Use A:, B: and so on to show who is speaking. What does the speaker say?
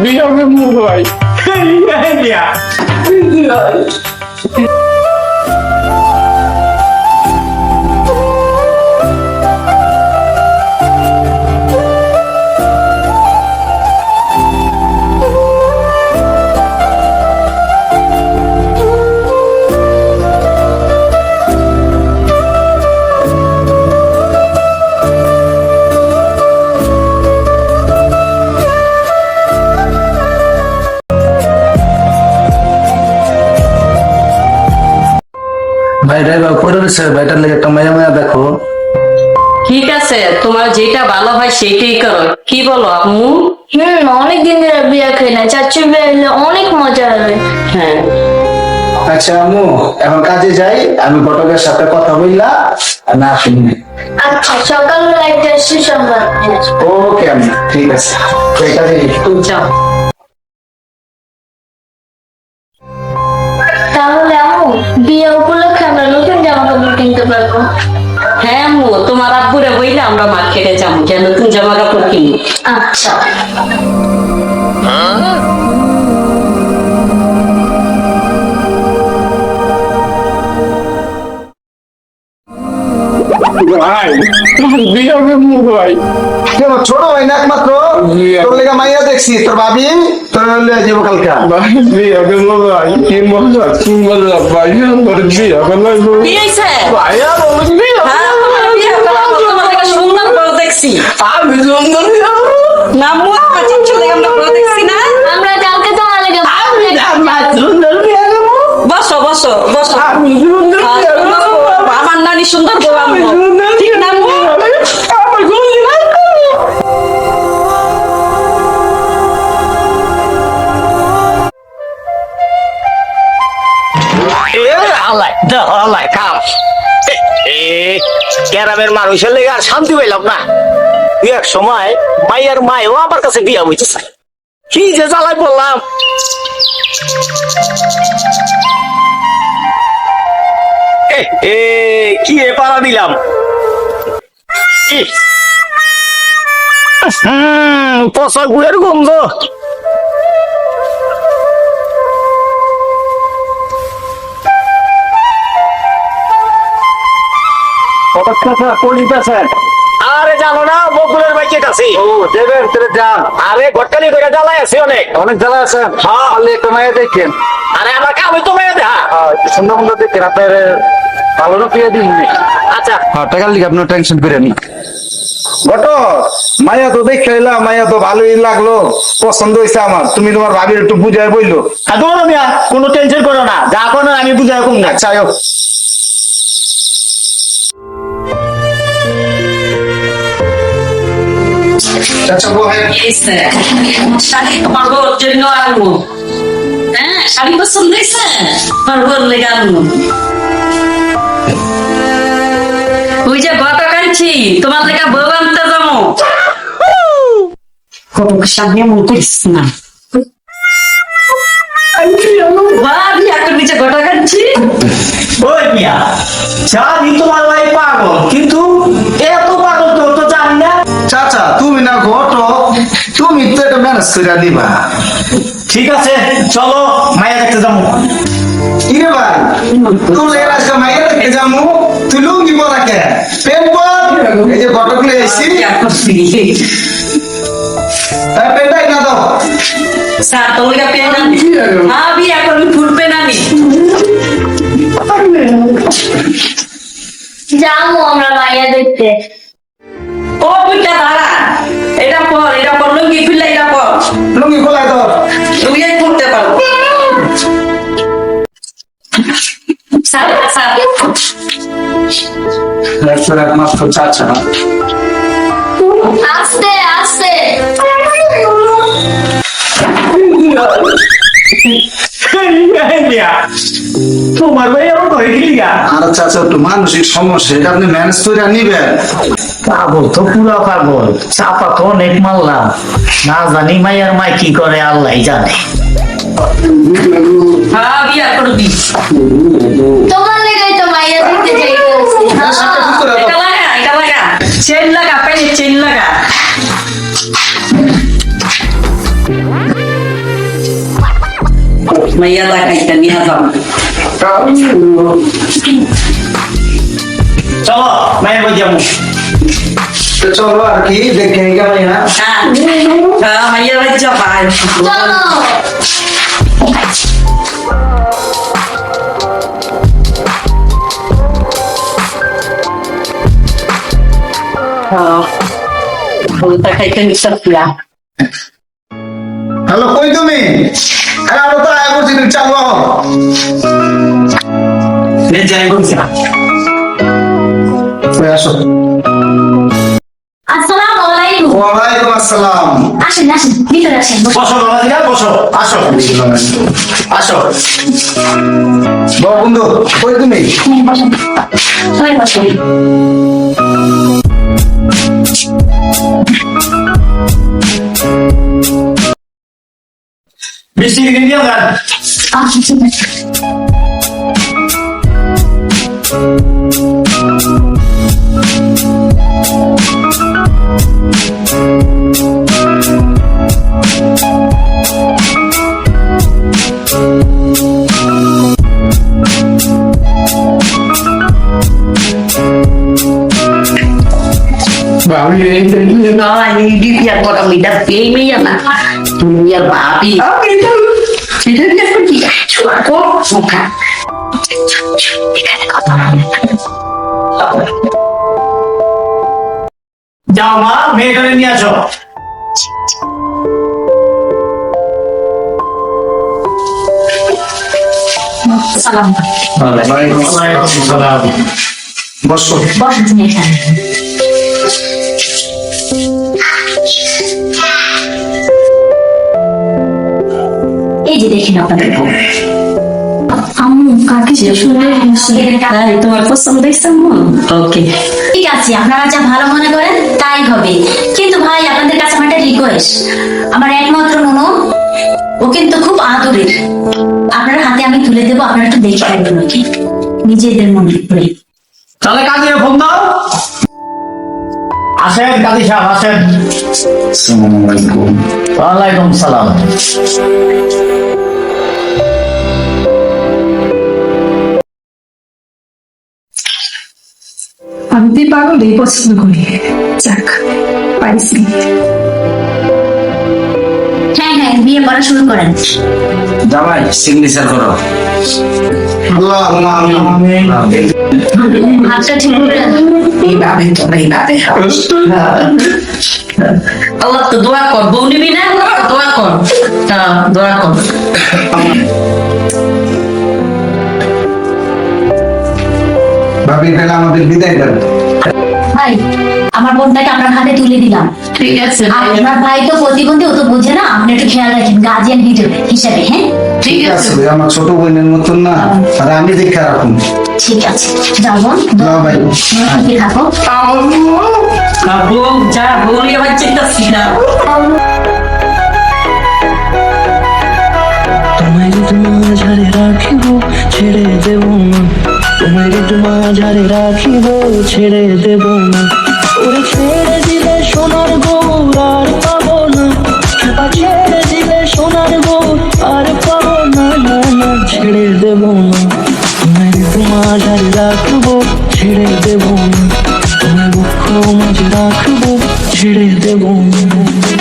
A: বিয়ে হবে মুখ ভাই।
B: ভাই ড্রাইভার করে দিচ্ছে, ভাইটার লেগে একটা মায়া মায়া দেখো।
C: ঠিক আছে, তোমার যেটা ভালো হয় সেটাই করো। কি বলো আম্মু?
D: অনেকদিন ধরে বিয়া খাই না, চাচু বিয়ে হলে অনেক মজা হবে।
C: হ্যাঁ,
B: আচ্ছা আম্মু, এখন কাজে যাই, আমি ঘটকের সাথে কথা বললা না শুনি।
D: আচ্ছা, সকালবেলা একটা সুসংবাদ নিয়ে আসবো।
B: ওকে আম্মু, ঠিক আছে, তো কাজে যাই।
C: যাও।
D: তাহলে আম্মু, বিয়ে উপলক্ষে আমরা নতুন জামা কাপড় কিনতে পারবো।
C: হ্যাঁ আম্মু, তোমার আব্বুরে বইলে আমরা মার্কেটে যাবো, যে নতুন জামা কাপড় কিনি।
D: আচ্ছা।
A: ভাই বিয়ে হবে মুখ ভাই।
B: কেন ছোট ভাই না একমাত্র, তোর লেগে মাইয়া দেখছি, তোর ভাবি তোর যাবো কালকে।
A: ভাই বিয়ে হবে মুখ ভাই, কি মজা কি মজা ভাই, আমার বিয়ে হবে না গো।
C: কি হয়েছে?
A: ভাই আর আমার বিয়ে হবে
C: হ্যাঁ,
A: না।
C: তোমার বিয়ে করাবো, তোমার একটা সুন্দর বউ দেখছি।
A: আমি সুন্দর বিয়ে হবে।
C: না আম্মু, আমার চিন্তা দেখে আমরা বউ দেখছি না।
D: আমরা কালকে তোমার লাগে
A: আমি আমার সুন্দর বিয়ে হবে।
C: বসো বসো বসো।
A: আমি সুন্দর
C: আর
A: বিয়ে হবে।
C: সুন্দর বউ, আমার নানি সুন্দর বউ
A: আমি
C: আম্মু।
A: সুন্দর
C: ঠিক না আম্মু?
A: বিয়ে হবে। আমার গুলি না করো।
E: গ্রামের মানুষের লেগে আর শান্তি পাইলাম না। দুই এক সময় মাইয়ার মায়ও আমার কাছে বিয়া হইতেছে, কি যে জ্বালায় বললাম। কি এ পাড়া দিলাম। পচা গুড়ের গন্ধ। আরে জানো না বকুলের বাইকে কাছে।
B: ও দেবেন তোর যান,
E: আরে ঘটকালি করে জ্বালাই আছে অনেক।
B: অনেক জ্বালা আছে।
E: হ্যাঁ।
B: তাহলে একটা মাইয়া দেখেন,
E: আরে আমার কামই তো মেয়ে দেখা।
B: সুন্দর সুন্দর দেখেন, আপনার ভালো রুপিয়ে দিন।
E: আচ্ছা
B: হ্যাঁ, টাকার লিগে আপনার টেনশন করেন না। ঘটক, মায়া তো দেখে এলাম, মায়া তো ভালোই লাগলো, পছন্দ হয়েছে আমার। তুমি তোমার ভাবির একটু বুঝায় বললো।
E: তোমার মিয়া কোনো টেনশন করো না, যা করো আমি বুঝাই কম না।
B: আচ্ছা আয়ো। আচ্ছা বহেন।
C: হয়েছে। শাড়ি তোমার বউর জন্য আনবো। হ্যাঁ, শাড়ি পছন্দ হয়েছে? তোমার বউর লেগে আনবো। ওই যে ঘটক আনছি, তোমার লেগে বউ আনতে যাবো। ঘটকের সামনে এমন করিস না। ভাবি এখন নিচে ঘটক আনছি।
E: ওই মিয়া জানি তোমার ভাই পাগল, কিন্তু এত পাগল তো জানি না।
B: চাচা তুমি না ঘটক, তুমি তো এটা ম্যানেজ করে দিবা।
E: ঠিক আছে চলো মায়া দেখতে যাবো।
B: কি রে ভাই, তোর লেগে আজকে মাইয়া দেখতে যাবো, তুই লুঙ্গি পরা কে? প্যান্ট পর। এই যে ঘটক নিয়ে এসেছি,
C: বিয়া করছি।
B: প্যান্টটাই না দাও।
C: স্যার তোর লেগে পেন আনি। হ্যাঁ, বিয়া করবি ফুল পেন আনি।
D: যাবো আমরা মাইয়া দেখতে।
C: ও বুইটা দাঁড়া, এটা পর, এটা পর, লুঙ্গি খুললে এটা পর।
B: লুঙ্গি খোলাই দাও।
C: তুমি এই করতে পারো। স্যার স্যার
B: একমাত্র চাচা।
D: আস্তে আস্তে।
E: তোমার ভাই আমার ঘরে গেলি গা।
B: আর চাচা একটু মানসিক সমস্যা, এটা আপনি ম্যানেজ করে নিবেন।
F: পাগল তো পুরা পাগল, চাপা তো অনেক মারলাম, না জানি মাইয়ার মাই কি করে আল্লাহ জানে।
C: হ্যাঁ, বিয়া করবি।
D: তোমার লেগাই তো মাইয়া দেখতে যাইতে আছি।
C: এটা লাগা, এটা লাগা, চেন লাগা, পেনে চেন লাগা। মাইয়া দেখাইতে নিয়ে যাও
E: চলো মায়ের বাড়ি যাবো।
B: চলো আর কি দেখে কেমন না
C: হ্যাঁ মাইয়া বাচ্চা পাই
D: চলো
C: দেখাইতে নিচ্ছা
B: হ্যালো কই তুমি আরে আমরা তো আয়া করছি তুমি চালু হও
E: যাই বলছি
B: কই আসো
D: আসসালামু আলাইকুম
B: ওয়ালাইকুম আসসালাম
D: আসেন আসেন ভিতরে আসেন বসুন।
E: বসো বাবা দিদা বসো আসো আসো
B: বন্ধু কই তুমি
D: বসেন সবাই বসেন
E: বৃষ্টি দিয়ে গান
D: আচ্ছা ঠিক আছে
A: ভাবি এই
C: না এই বিয়া করা মিটা পেয়ে মেয়া না তুমি আর ভাবি সেটা বিয়া করছি কর মুখা
E: যাও মা মেয়েটাকে নিয়ে আসো
D: সালাম
E: ওয়ালাইকুম সালাম
B: বসো
D: বসেন তুমি এখানে এই যে দেখেন আপনাদের বউ আম্মু কাকে শুনে
C: তাই তোমার পছন্দ হয়েছে ওকে
D: ঠিক আছে আপনারা যা ভালো মনে করেন তাই হবে কিন্তু ভাই আপনাদের কাছে আমার একটা রিকোয়েস্ট আমার একমাত্র ননদ ও কিন্তু খুব আদরের আপনার হাতে আমি তুলে দেবো আপনারা একটু দেখে রাখবেন ওকে নিজেদের মনে করে
E: তাহলে কাজে ফোন দাও আসেন কাজী সাহেব আসেন
B: আসসালামু আলাইকুম
E: ওয়ালাইকুম সালাম
G: আমি তুই পাগল এই পছন্দ করি যাক পাইছি
D: হ্যাঁ হ্যাঁ বিয়ে করা শুরু করেন
B: জামাই সিগনেচার করো আল্লাহুম্মা আমিন
D: হাতটা ঠিক করে
C: এইভাবে তো এইভাবে আল্লাহ তো দোয়া কর বউ নিবি না দোয়া কর দোয়া কর
B: ভাবি তাহলে আমাদের বিদায় দেন
D: ভাই আমার বোনটাকে আপনার হাতে তুলে দিলাম
C: ঠিক আছে
D: আপনার ভাই তো প্রতিবন্ধী ও তো বোঝে না আপনি একটু খেয়াল রাখেন গার্জিয়ান হিসেবে হ্যাঁ
C: ঠিক
B: ঠিক
C: আছে
B: আছে ভাই, আমার ছোট বোনের মতন না আর আমি দেখে রাখুন
D: ঠিক আছে যাও বোন
B: যাও ভাই
D: ঠিক থাকো
C: বউ যা বলি আবার চিন্তাছি না
H: তোমায় মাঝারে রাখিব ছেড়ে দেব না তোমায় মাঝারে রাখিব ছেড়ে দেব না ওরে ছেড়ে দিলে সোনার গৌর আর পাবো না ছেড়ে দিলে সোনার গৌর আর পাবো না না না ছেড়ে দেব না তোমায় মাঝারে রাখবো ছেড়ে দেব না তোমায় বুক মাঝে রাখবো ছেড়ে দেব না